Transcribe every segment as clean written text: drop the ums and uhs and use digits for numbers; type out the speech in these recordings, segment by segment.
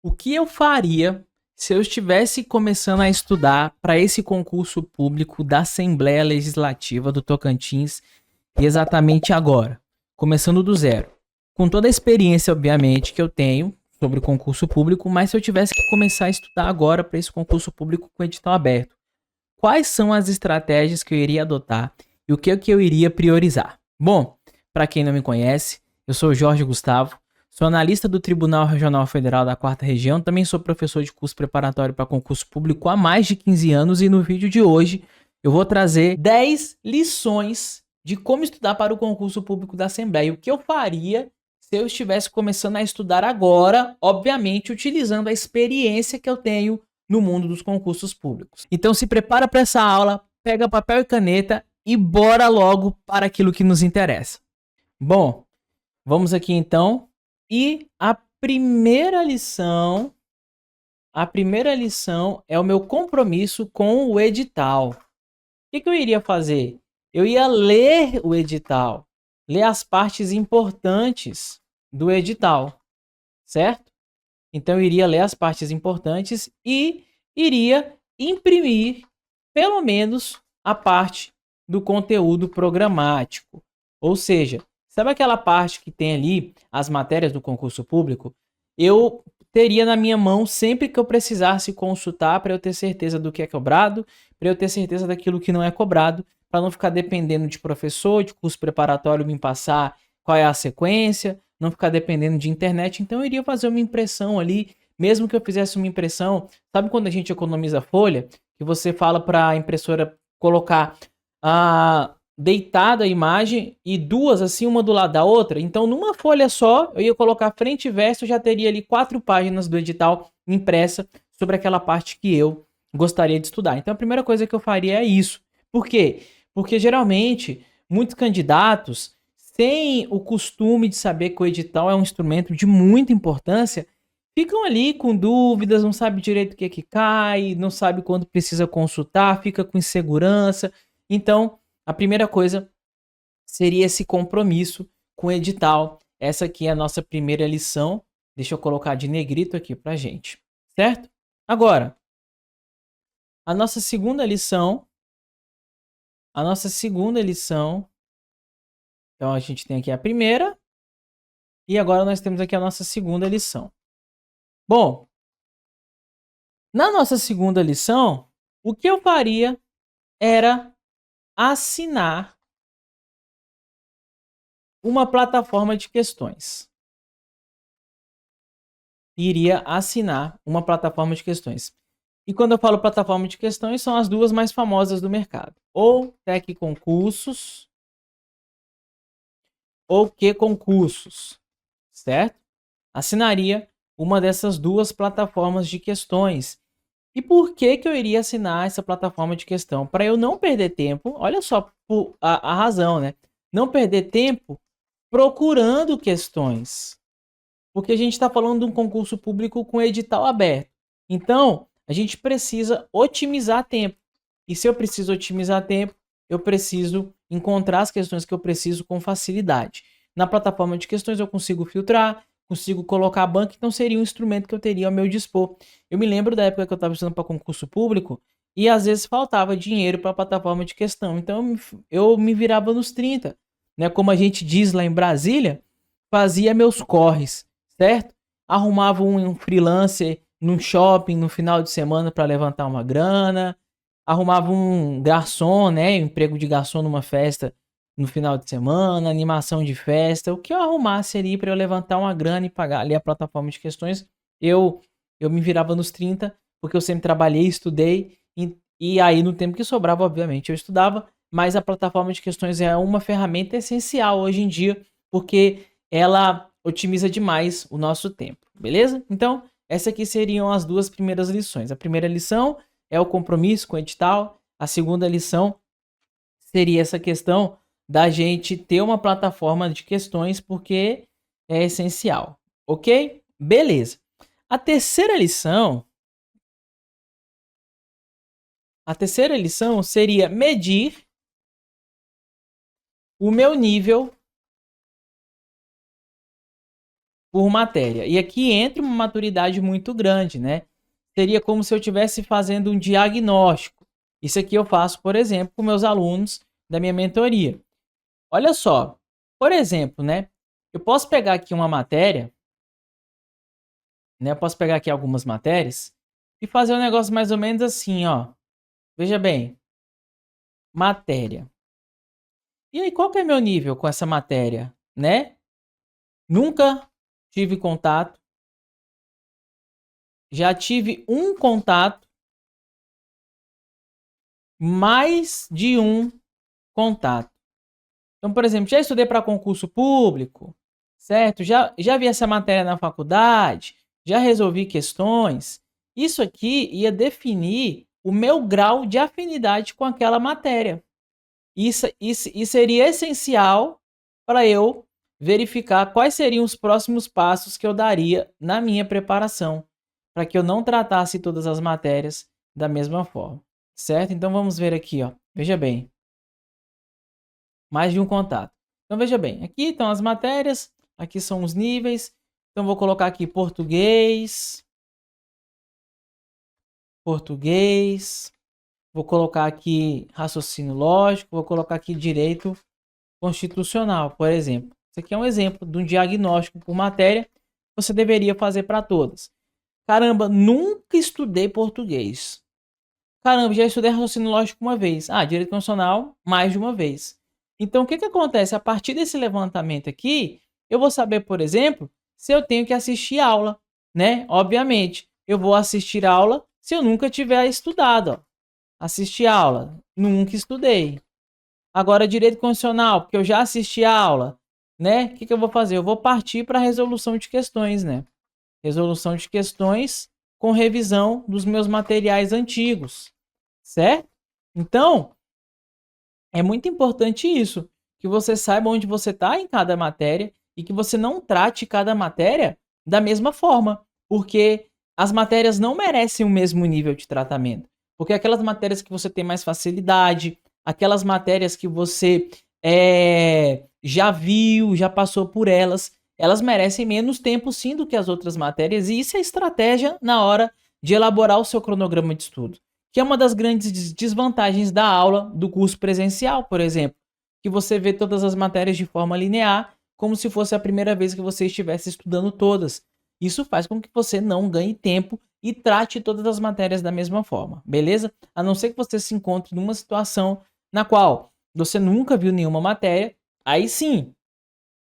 O que eu faria se eu estivesse começando a estudar para esse concurso público da Assembleia Legislativa do Tocantins exatamente agora, começando do zero? Com toda a experiência, obviamente, que eu tenho sobre o concurso público, mas se eu tivesse que começar a estudar agora para esse concurso público com edital aberto, quais são as estratégias que eu iria adotar e o que eu iria priorizar? Bom, para quem não me conhece, eu sou Jorge Gustavo, sou analista do Tribunal Regional Federal da 4ª Região, também sou professor de curso preparatório para concurso público há mais de 15 anos e no vídeo de hoje eu vou trazer 10 lições de como estudar para o concurso público da Assembleia. O que eu faria se eu estivesse começando a estudar agora, obviamente utilizando a experiência que eu tenho no mundo dos concursos públicos. Então se prepara para essa aula, pega papel e caneta e bora logo para aquilo que nos interessa. Bom, vamos aqui então. E a primeira lição é o meu compromisso com o edital. O que eu iria fazer? Eu ia ler o edital, ler as partes importantes do edital, certo? Então eu iria ler as partes importantes e iria imprimir pelo menos a parte do conteúdo programático. Ou seja, sabe aquela parte que tem ali as matérias do concurso público? Eu teria na minha mão sempre que eu precisasse consultar para eu ter certeza do que é cobrado, para eu ter certeza daquilo que não é cobrado, para não ficar dependendo de professor, de curso preparatório me passar qual é a sequência, não ficar dependendo de internet. Então eu iria fazer uma impressão ali, mesmo que eu fizesse uma impressão. Sabe quando a gente economiza folha? Que você fala para a impressora colocar deitada a imagem e duas assim, uma do lado da outra. Então, numa folha só, eu ia colocar frente e verso, já teria ali 4 páginas do edital impressa sobre aquela parte que eu gostaria de estudar. Então, a primeira coisa que eu faria é isso. Por quê? Porque geralmente muitos candidatos têm o costume de saber que o edital é um instrumento de muita importância, ficam ali com dúvidas, não sabe direito o que é que cai, não sabe quando precisa consultar, fica com insegurança. Então, a primeira coisa seria esse compromisso com o edital. Essa aqui é a nossa primeira lição. Deixa eu colocar de negrito aqui pra gente, certo? Agora, a nossa segunda lição, então a gente tem aqui a primeira e agora nós temos aqui a nossa segunda lição. Bom, na nossa segunda lição, o que eu faria era assinar uma plataforma de questões. Iria assinar uma plataforma de questões. E quando eu falo plataforma de questões, são as duas mais famosas do mercado. Ou Tec Concursos, ou Que Concursos, certo? Assinaria uma dessas duas plataformas de questões. E por que eu iria assinar essa plataforma de questão? Para eu não perder tempo, olha só a razão, né? Não perder tempo procurando questões. Porque a gente está falando de um concurso público com edital aberto. Então, a gente precisa otimizar tempo. E se eu preciso otimizar tempo, eu preciso encontrar as questões que eu preciso com facilidade. Na plataforma de questões eu consigo filtrar, consigo colocar a banca, então seria um instrumento que eu teria ao meu dispor. Eu me lembro da época que eu estava estudando para concurso público e às vezes faltava dinheiro para a plataforma de questão. Então eu me virava nos 30. Né? Como a gente diz lá em Brasília, fazia meus corres, certo? Arrumava um freelancer num shopping no final de semana para levantar uma grana, arrumava um garçom, né, emprego de garçom numa festa no final de semana, animação de festa, o que eu arrumasse ali para eu levantar uma grana e pagar ali a plataforma de questões, eu me virava nos 30, porque eu sempre trabalhei, estudei, e aí no tempo que sobrava, obviamente, eu estudava, mas a plataforma de questões é uma ferramenta essencial hoje em dia, porque ela otimiza demais o nosso tempo, beleza? Então, essas aqui seriam as duas primeiras lições. A primeira lição é o compromisso com o edital. A segunda lição seria essa questão da gente ter uma plataforma de questões, porque é essencial, ok? Beleza. A terceira lição seria medir o meu nível por matéria. E aqui entra uma maturidade muito grande, né? Seria como se eu estivesse fazendo um diagnóstico. Isso aqui eu faço, por exemplo, com meus alunos da minha mentoria. Olha só, por exemplo, né? Eu posso pegar aqui uma matéria, né? Eu posso pegar aqui algumas matérias e fazer um negócio mais ou menos assim, ó. Veja bem, matéria. E aí, qual que é meu nível com essa matéria, né? Nunca tive contato. Já tive um contato, mais de um contato. Então, por exemplo, já estudei para concurso público, certo? Já vi essa matéria na faculdade, já resolvi questões. Isso aqui ia definir o meu grau de afinidade com aquela matéria. Isso seria essencial para eu verificar quais seriam os próximos passos que eu daria na minha preparação, para que eu não tratasse todas as matérias da mesma forma, certo? Então vamos ver aqui, ó. Veja bem, mais de um contato. Então veja bem, aqui estão as matérias, aqui são os níveis. Então vou colocar aqui português, português, vou colocar aqui raciocínio lógico, vou colocar aqui direito constitucional, por exemplo. Isso aqui é um exemplo de um diagnóstico por matéria que você deveria fazer para todas. Caramba, nunca estudei português. Caramba, já estudei raciocínio lógico uma vez. Ah, direito constitucional mais de uma vez. Então, o que acontece? A partir desse levantamento aqui, eu vou saber, por exemplo, se eu tenho que assistir aula, né? Obviamente, eu vou assistir aula se eu nunca tiver estudado. Ó. Assistir aula, nunca estudei. Agora, direito constitucional, porque eu já assisti a aula, né? O que eu vou fazer? Eu vou partir para a resolução de questões, né? Resolução de questões com revisão dos meus materiais antigos, certo? Então, é muito importante isso, que você saiba onde você está em cada matéria e que você não trate cada matéria da mesma forma, porque as matérias não merecem o mesmo nível de tratamento. Porque aquelas matérias que você tem mais facilidade, aquelas matérias que você já viu, já passou por elas, elas merecem menos tempo sim do que as outras matérias, e isso é estratégia na hora de elaborar o seu cronograma de estudo, que é uma das grandes desvantagens da aula do curso presencial, por exemplo, que você vê todas as matérias de forma linear, como se fosse a primeira vez que você estivesse estudando todas. Isso faz com que você não ganhe tempo e trate todas as matérias da mesma forma, beleza? A não ser que você se encontre numa situação na qual você nunca viu nenhuma matéria, aí sim,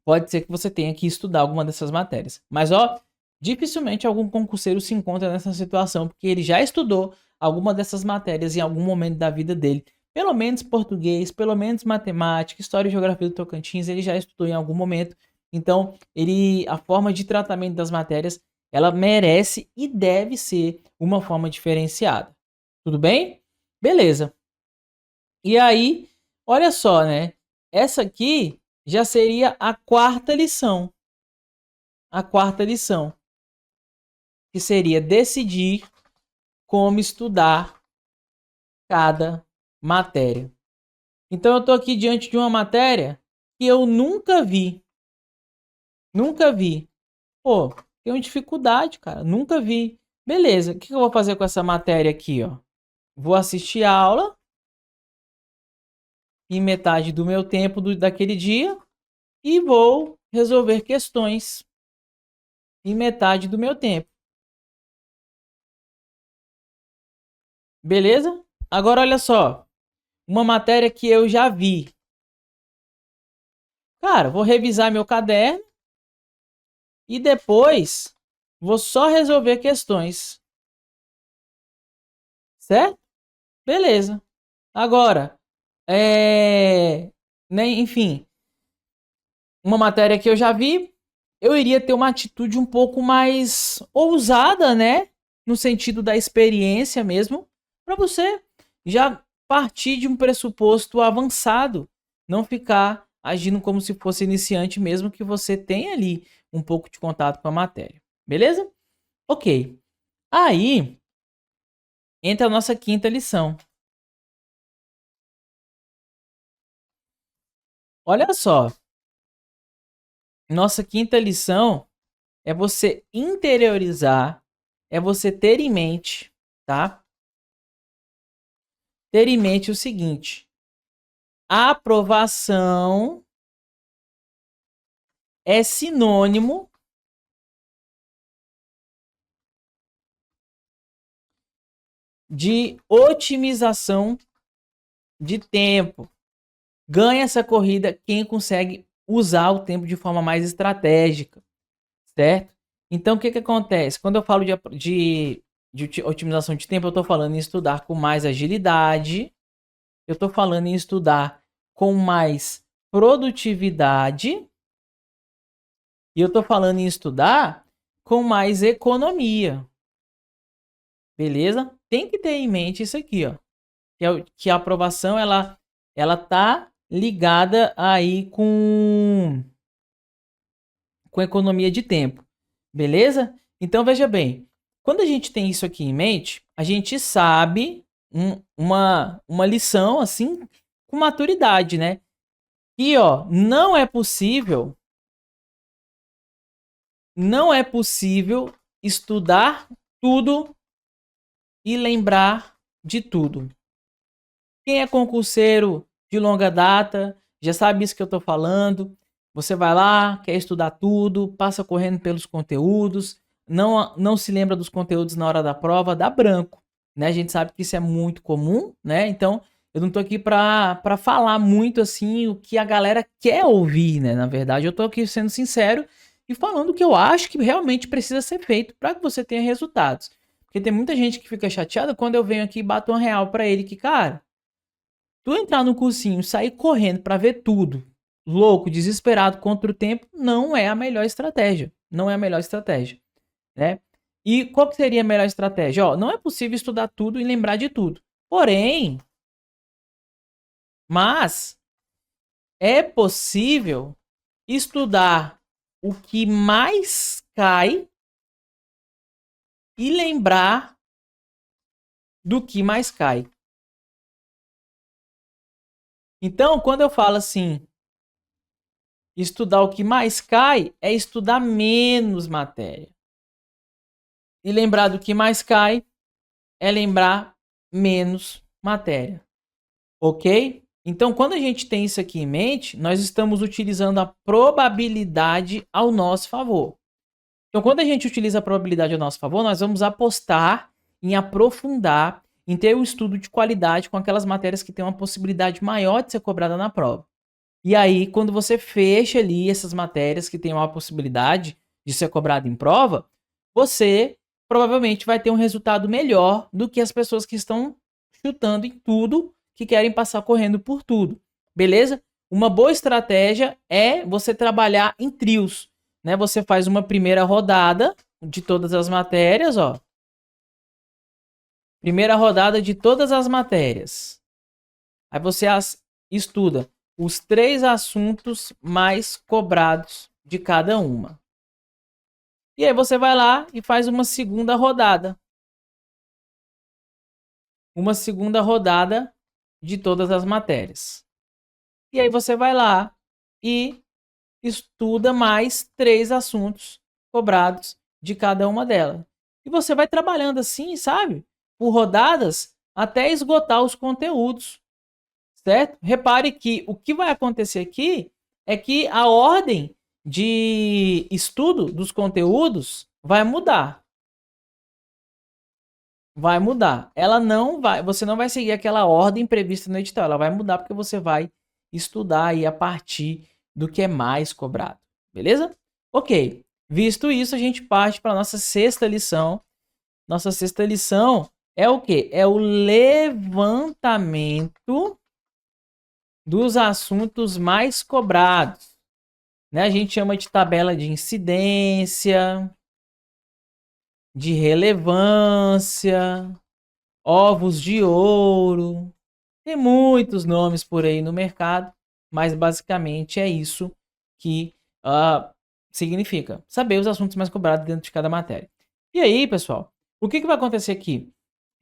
pode ser que você tenha que estudar alguma dessas matérias. Mas, ó, dificilmente algum concurseiro se encontra nessa situação, porque ele já estudou alguma dessas matérias em algum momento da vida dele. Pelo menos português, pelo menos matemática, história e geografia do Tocantins, ele já estudou em algum momento. Então, a forma de tratamento das matérias, ela merece e deve ser uma forma diferenciada. Tudo bem? Beleza. E aí, olha só, né? Essa aqui já seria a quarta lição. A quarta lição, que seria decidir como estudar cada matéria. Então eu estou aqui diante de uma matéria que eu nunca vi. Nunca vi. Pô, tenho dificuldade, cara. Nunca vi. Beleza, o que eu vou fazer com essa matéria aqui, ó? Vou assistir a aula em metade do meu tempo daquele dia e vou resolver questões em metade do meu tempo. Beleza? Agora olha só, uma matéria que eu já vi. Cara, vou revisar meu caderno e depois vou só resolver questões. Certo? Beleza. Agora, né, enfim, uma matéria que eu já vi, eu iria ter uma atitude um pouco mais ousada, né? No sentido da experiência mesmo, para você já partir de um pressuposto avançado, não ficar agindo como se fosse iniciante, mesmo que você tenha ali um pouco de contato com a matéria. Beleza? Ok. Aí entra a nossa quinta lição. Olha só, nossa quinta lição é você interiorizar, é você ter em mente, tá? Ter em mente o seguinte: a aprovação é sinônimo de otimização de tempo. Ganha essa corrida quem consegue usar o tempo de forma mais estratégica, certo? Então, o que acontece? Quando eu falo de otimização de tempo, eu estou falando em estudar com mais agilidade, eu estou falando em estudar com mais produtividade e eu estou falando em estudar com mais economia. Beleza? Tem que ter em mente isso aqui, ó. Que a aprovação ela tá ligada aí com economia de tempo. Beleza? Então veja bem, quando a gente tem isso aqui em mente, a gente sabe uma lição assim com maturidade, né? E ó, não é possível estudar tudo e lembrar de tudo. Quem é concurseiro de longa data já sabe isso que eu estou falando. Você vai lá, quer estudar tudo, passa correndo pelos conteúdos, não se lembra dos conteúdos na hora da prova, dá branco, né? A gente sabe que isso é muito comum, né? Então, eu não tô aqui para falar muito assim o que a galera quer ouvir, né? Na verdade, eu tô aqui sendo sincero e falando o que eu acho que realmente precisa ser feito para que você tenha resultados. Porque tem muita gente que fica chateada quando eu venho aqui e bato uma real para ele que, cara, tu entrar no cursinho, sair correndo para ver tudo, louco, desesperado contra o tempo, não é a melhor estratégia. Não é a melhor estratégia, né? E qual que seria a melhor estratégia? Ó, não é possível estudar tudo e lembrar de tudo. Porém, mas é possível estudar o que mais cai e lembrar do que mais cai. Então, quando eu falo assim, estudar o que mais cai é estudar menos matéria. E lembrar do que mais cai é lembrar menos matéria. Ok? Então, quando a gente tem isso aqui em mente, nós estamos utilizando a probabilidade ao nosso favor. Então, quando a gente utiliza a probabilidade ao nosso favor, nós vamos apostar em aprofundar, em ter um estudo de qualidade com aquelas matérias que têm uma possibilidade maior de ser cobrada na prova. E aí, quando você fecha ali essas matérias que têm uma possibilidade de ser cobrada em prova, você provavelmente vai ter um resultado melhor do que as pessoas que estão chutando em tudo, que querem passar correndo por tudo. Beleza? Uma boa estratégia é você trabalhar em trios, né? Você faz uma primeira rodada de todas as matérias, ó. Primeira rodada de todas as matérias. Aí você estuda os 3 assuntos mais cobrados de cada uma. E aí você vai lá e faz uma segunda rodada. Uma segunda rodada de todas as matérias. E aí você vai lá e estuda mais 3 assuntos cobrados de cada uma delas. E você vai trabalhando assim, sabe? Por rodadas até esgotar os conteúdos. Certo? Repare que o que vai acontecer aqui é que a ordem de estudo dos conteúdos vai mudar. Vai mudar. Ela não vai, você não vai seguir aquela ordem prevista no edital, ela vai mudar porque você vai estudar aí a partir do que é mais cobrado. Beleza? OK. Visto isso, a gente parte para nossa sexta lição. Nossa sexta lição é o quê? É o levantamento dos assuntos mais cobrados, né? A gente chama de tabela de incidência, de relevância, ovos de ouro. Tem muitos nomes por aí no mercado, mas basicamente é isso que significa saber os assuntos mais cobrados dentro de cada matéria. E aí, pessoal, o que vai acontecer aqui?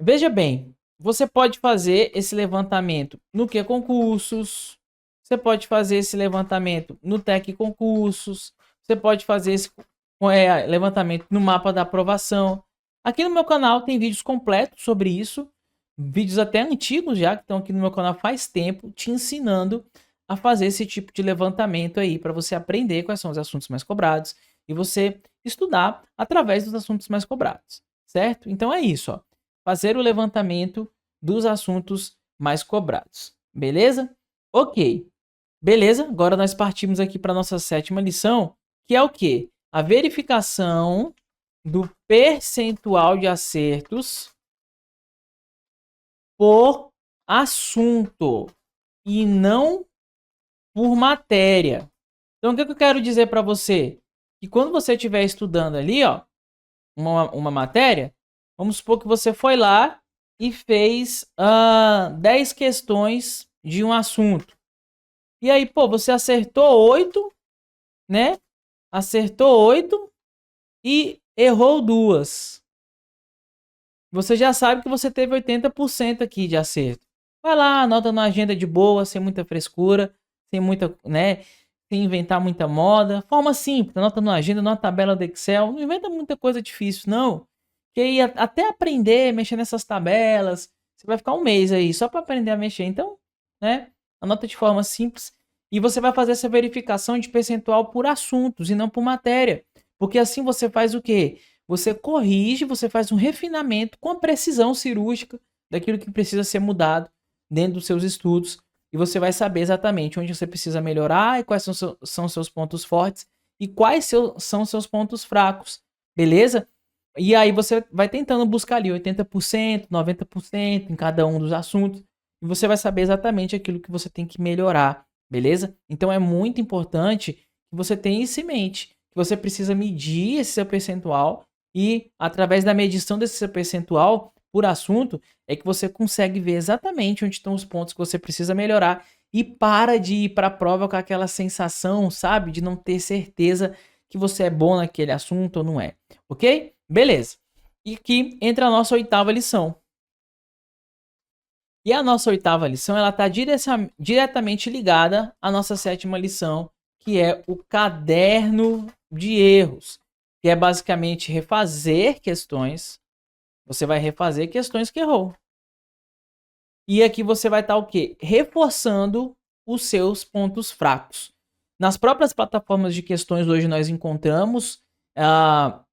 Veja bem, você pode fazer esse levantamento no que concursos, você pode fazer esse levantamento no Tec Concursos, você pode fazer esse levantamento no mapa da aprovação. Aqui no meu canal tem vídeos completos sobre isso, vídeos até antigos já, que estão aqui no meu canal faz tempo, te ensinando a fazer esse tipo de levantamento aí, para você aprender quais são os assuntos mais cobrados e você estudar através dos assuntos mais cobrados, certo? Então é isso, ó, fazer o levantamento dos assuntos mais cobrados, beleza? Ok, beleza, agora nós partimos aqui para nossa 7ª lição, que é o quê? A verificação do percentual de acertos por assunto e não por matéria. Então, o que eu quero dizer para você? Que quando você estiver estudando ali, ó, uma matéria, vamos supor que você foi lá e fez 10 questões de um assunto. E aí, pô, você acertou 8, né? Acertou 8 e errou 2. Você já sabe que você teve 80% aqui de acerto. Vai lá, anota na agenda de boa, sem muita frescura, sem muita, né, sem inventar muita moda. Forma simples, anota na agenda, numa tabela do Excel. Não inventa muita coisa difícil, não. Que aí, até aprender a mexer nessas tabelas, você vai ficar um mês aí só para aprender a mexer. Então, né, anota de forma simples. E você vai fazer essa verificação de percentual por assuntos e não por matéria. Porque assim você faz o quê? Você corrige, você faz um refinamento com a precisão cirúrgica daquilo que precisa ser mudado dentro dos seus estudos. E você vai saber exatamente onde você precisa melhorar e quais são seus pontos fortes e quais são seus pontos fracos, beleza? E aí você vai tentando buscar ali 80%, 90% em cada um dos assuntos e você vai saber exatamente aquilo que você tem que melhorar, beleza? Então é muito importante que você tenha isso em mente, que você precisa medir esse seu percentual e através da medição desse seu percentual por assunto é que você consegue ver exatamente onde estão os pontos que você precisa melhorar e para de ir para a prova com aquela sensação, sabe, de não ter certeza que você é bom naquele assunto ou não é, ok? Beleza. E aqui entra a nossa 8ª lição. E a nossa 8ª lição, ela está diretamente ligada à nossa 7ª lição, que é o caderno de erros, que é basicamente refazer questões. Você vai refazer questões que errou. E aqui você vai estar o quê? Reforçando os seus pontos fracos. Nas próprias plataformas de questões hoje nós encontramos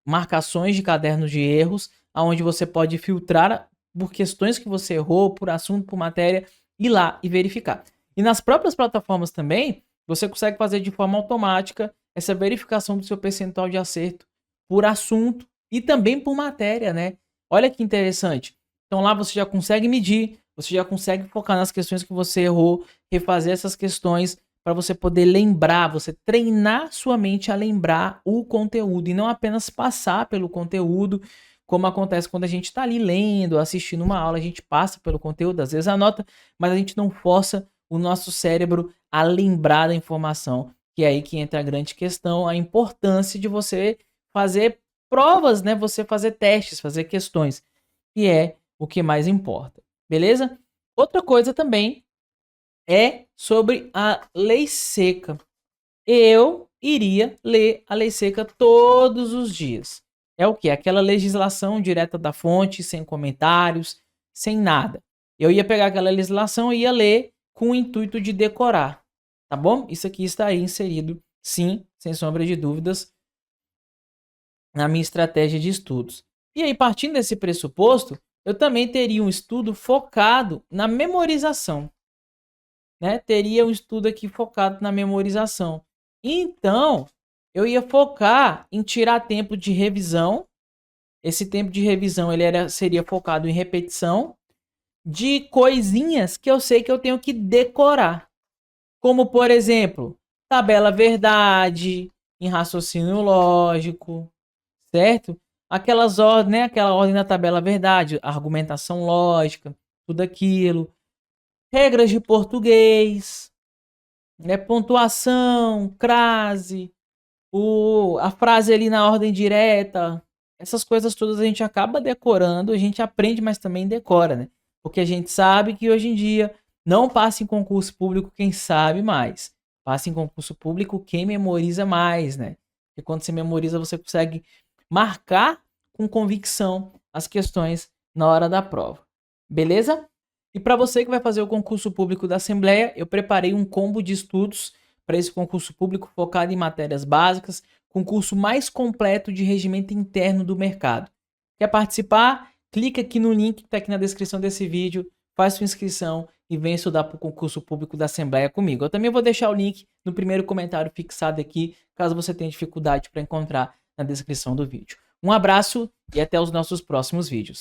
marcações de cadernos de erros, onde você pode filtrar por questões que você errou, por assunto, por matéria, ir lá e verificar. E nas próprias plataformas também, você consegue fazer de forma automática essa verificação do seu percentual de acerto por assunto e também por matéria, né? Olha que interessante. Então lá você já consegue medir, você já consegue focar nas questões que você errou, refazer essas questões para você poder lembrar, você treinar sua mente a lembrar o conteúdo e não apenas passar pelo conteúdo, como acontece quando a gente está ali lendo, assistindo uma aula, a gente passa pelo conteúdo, às vezes anota, mas a gente não força o nosso cérebro a lembrar da informação, que é aí que entra a grande questão, a importância de você fazer provas, né? Você fazer testes, fazer questões, que é o que mais importa, beleza? Outra coisa também é sobre a lei seca. Eu iria ler a lei seca todos os dias. É o que? Aquela legislação direta da fonte, sem comentários, sem nada. Eu ia pegar aquela legislação e ia ler com o intuito de decorar, tá bom? Isso aqui está aí inserido, sim, sem sombra de dúvidas, na minha estratégia de estudos. E aí, partindo desse pressuposto, eu também teria um estudo focado na memorização, né? Teria um estudo aqui focado na memorização. Então, eu ia focar em tirar tempo de revisão. Esse tempo de revisão seria focado em repetição de coisinhas que eu sei que eu tenho que decorar. Como, por exemplo, tabela verdade, em raciocínio lógico, certo? Aquelas ordens, né? Aquela ordem da tabela verdade, argumentação lógica, tudo aquilo. Regras de português, né? Pontuação, crase, a frase ali na ordem direta. Essas coisas todas a gente acaba decorando, a gente aprende, mas também decora, né? Porque a gente sabe que hoje em dia não passa em concurso público quem sabe mais. Passa em concurso público quem memoriza mais, né? E quando você memoriza, você consegue marcar com convicção as questões na hora da prova. Beleza? E para você que vai fazer o concurso público da Assembleia, eu preparei um combo de estudos para esse concurso público focado em matérias básicas, concurso mais completo de regimento interno do mercado. Quer participar? Clica aqui no link que está aqui na descrição desse vídeo, faz sua inscrição e vem estudar para o concurso público da Assembleia comigo. Eu também vou deixar o link no primeiro comentário fixado aqui, caso você tenha dificuldade para encontrar na descrição do vídeo. Um abraço e até os nossos próximos vídeos.